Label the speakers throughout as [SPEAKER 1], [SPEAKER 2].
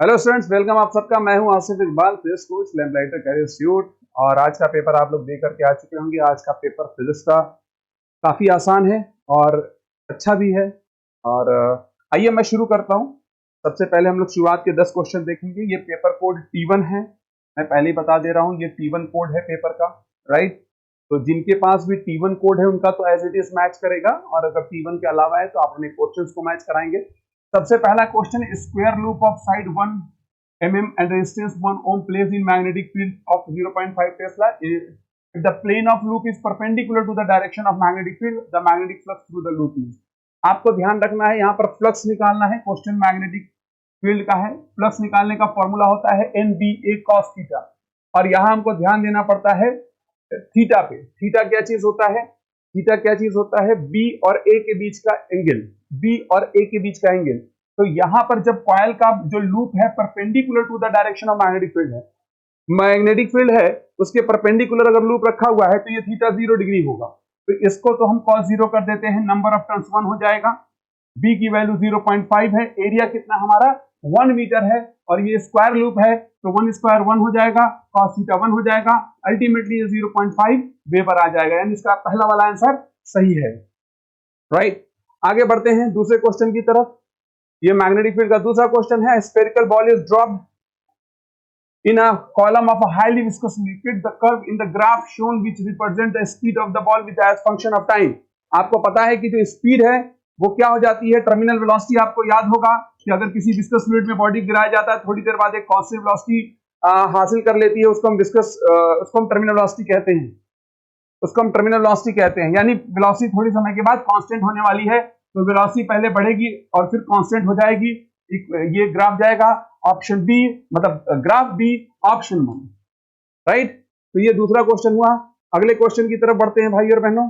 [SPEAKER 1] Hello students, welcome आप सबका। मैं हूं Asif Iqbal, physics coach, lamplighter career institute. और आज का पेपर आप लोग देख करके आ चुके होंगे। आज का पेपर फिजिक्स का काफ़ी आसान है और अच्छा भी है। और आइए मैं शुरू करता हूं। सबसे पहले हम लोग शुरुआत के 10 क्वेश्चन देखेंगे। ये पेपर कोड T1 है, मैं पहले ही बता दे रहा हूँ, ये T1 कोड है पेपर का, राइट। तो जिनके पास भी T1 कोड है उनका तो एज इट इज मैच करेगा, और अगर T1 के अलावा है तो आप अपने क्वेश्चन को मैच कराएंगे। सबसे पहला question, square loop of side 1 mm and resistance 1 ohm placed in magnetic field of 0.5 Tesla. If the plane of loop is perpendicular to the direction of magnetic field, the magnetic flux through the loop is. आपको ध्यान रखना है, यहाँ पर flux निकालना है। Question magnetic field का है। फ्लक्स निकालने का फॉर्मूला होता है NBA cos थीटा, और यहाँ हमको ध्यान देना पड़ता है थीटा पे। थीटा क्या चीज होता है? थीटा क्या चीज होता है? B और A के बीच का एंगल, B और A के बीच का एंगल। तो यहां पर जब कॉइल का जो लूप है perpendicular to the direction of magnetic field है, मैग्नेटिक फील्ड है उसके परपेंडिकुलर अगर लूप रखा हुआ है तो ये थीटा 0 डिग्री होगा। तो इसको तो हम cos 0 कर देते हैं, नंबर ऑफ टर्न्स 1 हो जाएगा। B की वैल्यू 0.5 है, एरिया कितना हमारा 1 मीटर है, और ये स्क्वायर लूप है तो 1 स्क्वायर 1 हो जाएगा, cos थीटा 1 हो जाएगा। अल्टीमेटली ये 0.5 वेबर आ जाएगा, यानी इसका पहला वाला आंसर सही है, राइट। आगे बढ़ते हैं दूसरे क्वेश्चन की तरफ। ये मैग्नेटिक फील्ड का दूसरा क्वेश्चन है। Spherical ball is dropped in a column of a highly viscous liquid, the curve in the graph shown which represent the speed of the ball with as function of time. आपको पता है कि जो speed है वो क्या हो जाती है? Terminal velocity. आपको याद होगा कि अगर किसी विस्कस फ्लूइड में बॉडी गिराया जाता है, थोड़ी देर बाद एक कांस्टेंट वेलोसिटी हासिल कर लेती है, उसको हम उसको हम टर्मिनल वेलोसिटी कहते हैं। उसको हम टर्मिनल वेलोसिटी कहते हैं, यानी वेलोसिटी थोड़ी समय के बाद कांस्टेंट होने वाली है। तो वेलोसिटी पहले बढ़ेगी और फिर कांस्टेंट हो जाएगी। ये ग्राफ जाएगा ऑप्शन बी, मतलब ग्राफ बी ऑप्शन 1, राइट। तो ये दूसरा क्वेश्चन हुआ। अगले क्वेश्चन की तरफ बढ़ते हैं भाई और बहनों,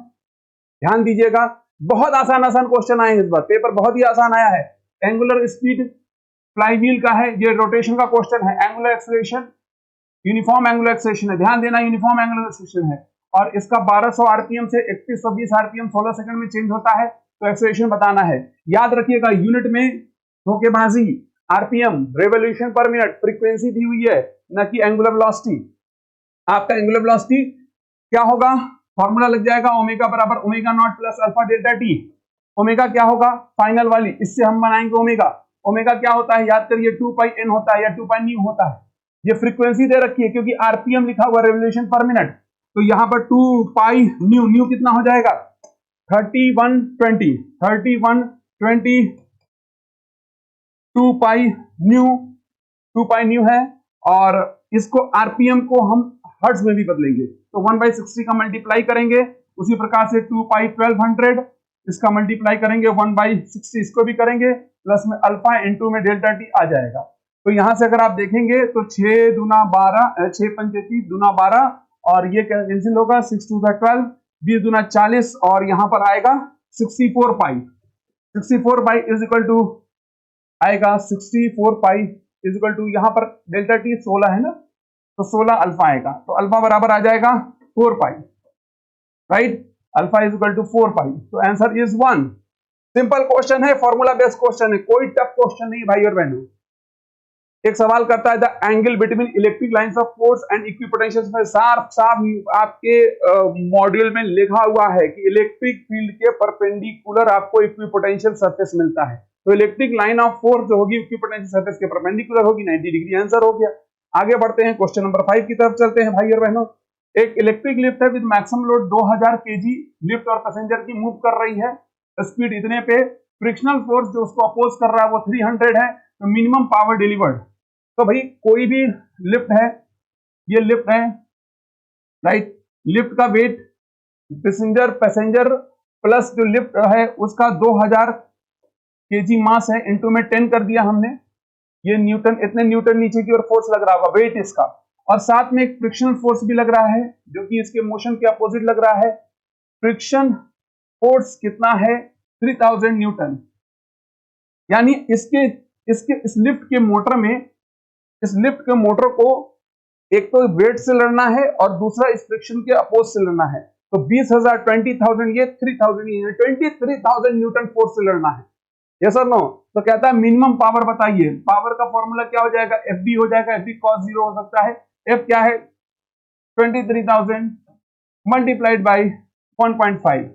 [SPEAKER 1] ध्यान दीजिएगा। बहुत आसान आसान क्वेश्चन आए हैं इस बार, पेपर बहुत ही आसान आया है। एंगुलर स्पीड फ्लाईव्हील का है, ये रोटेशन का क्वेश्चन है। Angular acceleration, uniform angular acceleration है, ध्यान देना, यूनिफॉर्म एंगुलर एक्सेलरेशन है, और इसका 1200 आरपीएम से 3120 आरपीएम 16 सेकंड में चेंज होता है। तो एक्सेलरेशन बताना है। याद रखिएगा, यूनिट में धोखेबाजी, RPM revolution per minute frequency दी हुई है, न कि एंगुलर वेलोसिटी। आपका एंगुलर वेलोसिटी क्या होगा? फॉर्मूला लग जाएगा ओमेगा बराबर omega naught plus alpha delta T. Omega क्या होगा? फाइनल वाली, इससे हम बनाएंगे ओमेगा। ओमेगा क्या होता है? याद करिए 2 पाई एन होता है या 2 पाई न्यू होता है। ये फ्रीक्वेंसी दे रखी है क्योंकि आरपीएम लिखा हुआ रेवोल्यूशन पर मिनट, तो यहां पर 2 पाई न्यू, न्यू कितना हो जाएगा? 3120 2 पाई न्यू, 2 पाई न्यू है, और इसको आरपीएम को हम हर्ट्ज में भी बदलेंगे, तो 1/60 का मल्टीप्लाई करेंगे। उसी प्रकार से 2 पाई 1200 इसका मल्टीप्लाई करेंगे, 1/60 इसको भी करेंगे, प्लस में अल्फा इनटू में डेल्टा टी आ जाएगा। तो यहां से अगर आप देखेंगे तो 6 दूना 12, 6 पंचे 30 दूना 12, और ये कैंसिल होगा, 6 2 12, 20 दूना 40, और यहां पर आएगा 64 पाई। 64 पाई इज इक्वल टू आएगा 64 पाई इज इक्वल टू, यहां पर डेल्टा टी 16 है ना, तो 16 अल्फा आएगा, तो अल्फा बराबर आ जाएगा 4 pi, right. Alpha is equal to 4 pi, तो आंसर इज 1। सिंपल क्वेश्चन है, फॉर्मूला बेस्ड क्वेश्चन है, कोई टफ क्वेश्चन नहीं भाई और बहनों। एक सवाल करता है, the angle between electric lines of force and equipotential में साफ साफ आपके मॉड्यूल में लिखा हुआ है कि इलेक्ट्रिक फील्ड के परपेंडिकुलर आपको इक्विपोटेंशियल सरफेस मिलता है। तो इलेक्ट्रिक लाइन ऑफ फोर्स जो होगी इक्विपोटेंशियल सरफेस के परपेंडिकुलर होगी, 90 डिग्री। आंसर हो गया। आगे बढ़ते हैं, क्वेश्चन नंबर 5 की तरफ चलते हैं भाई और बहनों। एक इलेक्ट्रिक लिफ्ट है with maximum load 2000 KG, lift और पैसेंजर की मूव कर रही है, स्पीड इतने पे, फ्रिक्शनल फोर्स जो उसको अपोज कर रहा है वो 300 है, तो मिनिमम पावर डिलीवर्ड। तो भाई कोई भी लिफ्ट है, ये लिफ्ट है, राइट। लिफ्ट का वेट पैसेंजर प्लस जो लिफ्ट है उसका 2000 केजी मास है, इनटू में 10 कर दिया हमने, ये न्यूटन, इतने न्यूटन नीचे की ओर फोर्स लग रहा होगा, वेट इसका, और साथ में एक फ्रिक्शनल फोर्स भी लग रहा है जो कि इसके मोशन के अपोजिट लग रहा है। फ्रिक्शन फोर्स कितना है? 3000 न्यूटन। यानी इसके इस लिफ्ट के मोटर में, इस लिफ्ट के मोटर को एक तो वेट से लड़ना है और दूसरा इस फ्रिक्शन के अपोज से लड़ना है। तो 20,000 20,000 ये 3000, ये 23,000 न्यूटन फोर्स से लड़ना है। यस और नो? तो कहता है मिनिमम पावर बताइए। पावर का फॉर्मूला क्या हो जाएगा? एफ बी हो जाएगा। एफ बी cos 0 हो सकता है। एफ क्या है? 23,000 मल्टीप्लाइड बाई 1.5।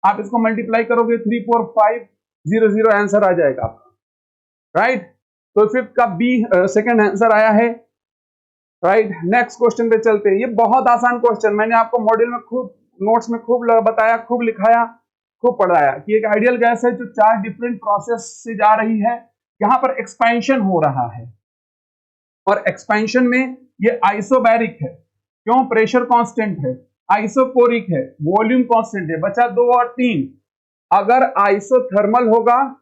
[SPEAKER 1] आप इसको मल्टीप्लाई करोगे 34500 आंसर आ जाएगा आपका, राइट। तो फिफ्थ का बी सेकंड आंसर आया है, राइट। नेक्स्ट क्वेश्चन पे चलते हैं। ये बहुत आसान क्वेश्चन, मैंने आपको मॉड्यूल में खूब नोट्स में खूब बताया, खूब लिखाया, खूब पढ़ाया कि एक आइडियल गैस है जो 4 डिफरेंट प्रोसेस से जा रही है। यहां पर एक्सपेंशन हो रहा है और एक्सपेंशन में ये आइसोबैरिक है। क्यों? प्रेशर कांस्टेंट है। आइसोकोरिक है, वॉल्यूम कांस्टेंट है। बचा 2 और 3। अगर आइसोथर्मल होगा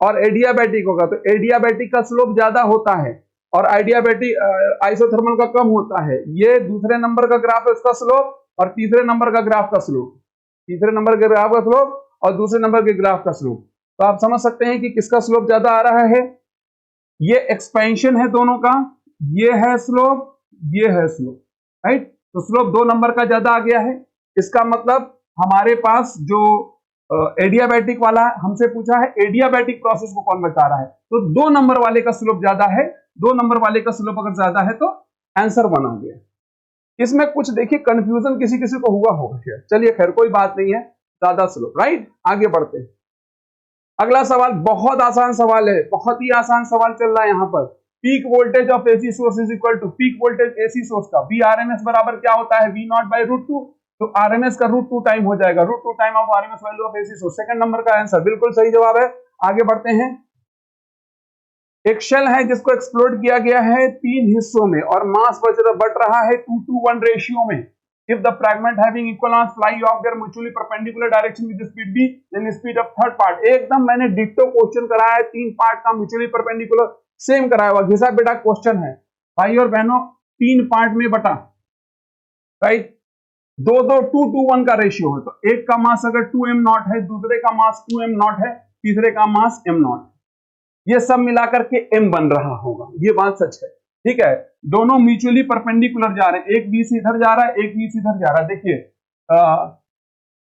[SPEAKER 1] और एडियाबैटिक होगा तो एडियाबैटिक का स्लोप ज्यादा होता है और आइडियाबैटिक आइसोथर्मल का कम होता है। ये दूसरे नंबर का ग्राफ है उसका स्लोप और तीसरे नंबर का ग्राफ का स्लोप, तीसरे नंबर के ग्राफ का स्लोप और दूसरे नंबर के ग्राफ का स्लोप। तो आप समझ सकते हैं कि किसका स्लोप ज्यादा आ रहा है। ये एक्सपेंशन है दोनों का, ये है स्लोप, ये है स्लोप, राइट। तो स्लोप 2 नंबर का ज्यादा आ गया है। इसका मतलब हमारे पास जो एडियाबैटिक वाला हमसे पूछा है, एडियाबैटिक प्रोसेस को कौन बता रहा है, तो 2 नंबर वाले का स्लोप ज्यादा है। 2 नंबर वाले का स्लोप अगर ज्यादा है तो आंसर 1 आ गया। इसमें कुछ देखिए कंफ्यूजन किसी किसी को हुआ होगा, चलिए खैर कोई बात नहीं है, ज्यादा स्लोप, राइट। आगे बढ़ते हैं। अगला सवाल बहुत आसान सवाल है, बहुत ही आसान सवाल चल रहा है यहाँ पर। Peak voltage of AC source is equal to peak voltage AC source का वी आरएमएस बराबर क्या होता है? V naught by √2। तो आरएमएस का √2 टाइम हो जाएगा, √2 time of RMS value of AC source. Second number का आंसर बिल्कुल सही जवाब है। आगे बढ़ते हैं। एक शेल है जिसको एक्सप्लोड किया गया है 3 हिस्सों में और मास बढ़ रहा है 2:1 रेशियो में। If the fragment having equal mass fly off their mutually perpendicular direction with the speed v, then the speed of third part। एकदम मैंने डिक्टो क्वेश्चन कराया है, 3 पार्ट का म्यूचुअली परपेंडिकुलर सेम कराया हुआ घिसा बेटा क्वेश्चन है भाई और बहनों। 3 पार्ट में बटा, राइट। 2:1 का रेशियो है, तो एक का मास अगर 2m0 है, दूसरे का मास 2m0 है, तीसरे का मास m0, ये सब मिलाकर के m बन रहा होगा, ये बात सच है, ठीक है। दोनों म्यूचुअली परपेंडिकुलर जा रहे हैं, एक बी से इधर जा रहा है, एक बी से इधर जा रहा है। देखिए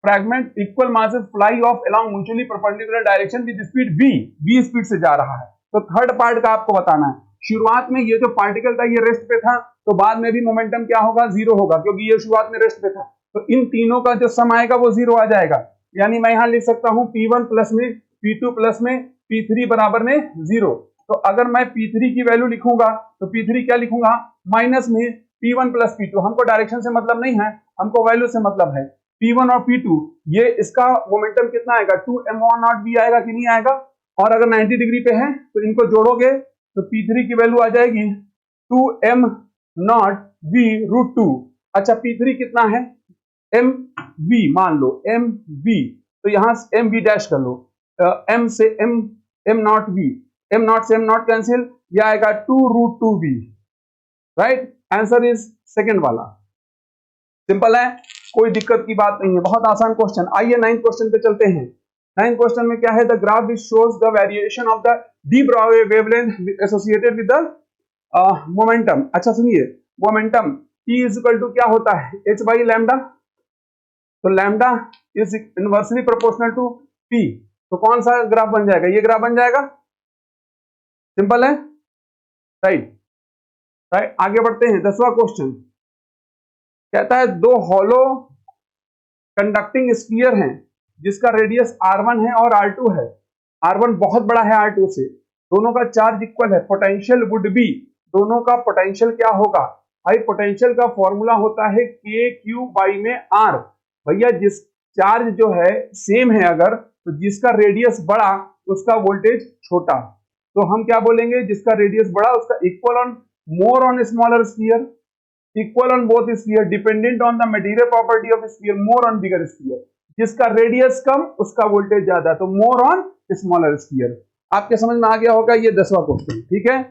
[SPEAKER 1] fragment equal masses fly of along mutually perpendicular direction with speed v speed से जा रहा है। तो थर्ड पार्ट का आपको बताना है। शुरुआत में ये जो पार्टिकल था ये रेस्ट पे था, तो बाद में भी मोमेंटम क्या होगा? 0 होगा, क्योंकि ये शुरुआत में रेस्ट पे था। तो इन तीनों का जो सम आएगा वो 0 आ जाएगा। यानी मैं यहां लिख सकता हूं P1 प्लस में P2 प्लस में P3 बराबर में 0। तो अगर मैं P3 की वैल्यू लिखूंगा तो P3 क्या लिखूंगा? माइनस में P1 प्लस P2। हमको डायरेक्शन से मतलब नहीं है, हमको वैल्यू से मतलब है। P1 और P2 ये इसका मोमेंटम कितना आएगा? 2m0v आएगा कि नहीं आएगा? और अगर 90 डिग्री पे है तो इनको जोड़ोगे तो P3 की वैल्यू आ जाएगी 2m0v√2। अच्छा P3 कितना है? mv मान लो, mv, तो यहां mv डैश कर लो, m से m0v, m0 से m0 कैंसिल, यह आएगा 2√2v, right. Answer is second वाला। सिंपल है, कोई दिक्कत की बात नहीं है, बहुत आसान क्वेश्चन। आइए 9th क्वेश्चन पे चलते हैं। 9th क्वेश्चन में क्या है? The graph which shows the variation of the de Broglie wavelength associated with the momentum. अच्छा सुनिए, momentum T is equal to क्या होता है? h by lambda. तो lambda is inversely proportional to P। तो कौन सा ग्राफ बन जाएगा? ये ग्राफ बन जाएगा। सिंपल है, राइट। राइट, आगे बढ़ते हैं। 10वां क्वेश्चन कहता है दो हॉलो कंडक्टिंग स्फीयर हैं जिसका रेडियस r1 है और r2 है। r1 बहुत बड़ा है r2 से, दोनों का चार्ज इक्वल है। पोटेंशियल वुड बी, दोनों का पोटेंशियल क्या होगा? भाई पोटेंशियल का फॉर्मूला होता है KQ बाई में R। भैया जिस चार्ज जो है सेम है अगर, तो जिसका रेडियस बड़ा उसका वोल्टेज छोटा। तो हम क्या बोलेंगे? जिसका रेडियस बड़ा उसका equal on more on smaller sphere, equal on both sphere, dependent on the material property of sphere, more on bigger sphere. जिसका रेडियस कम उसका वोल्टेज ज्यादा, तो मोर ऑन स्मॉलर स्फीयर। आपके समझ में आ गया होगा ये 10वां क्वेश्चन, ठीक है।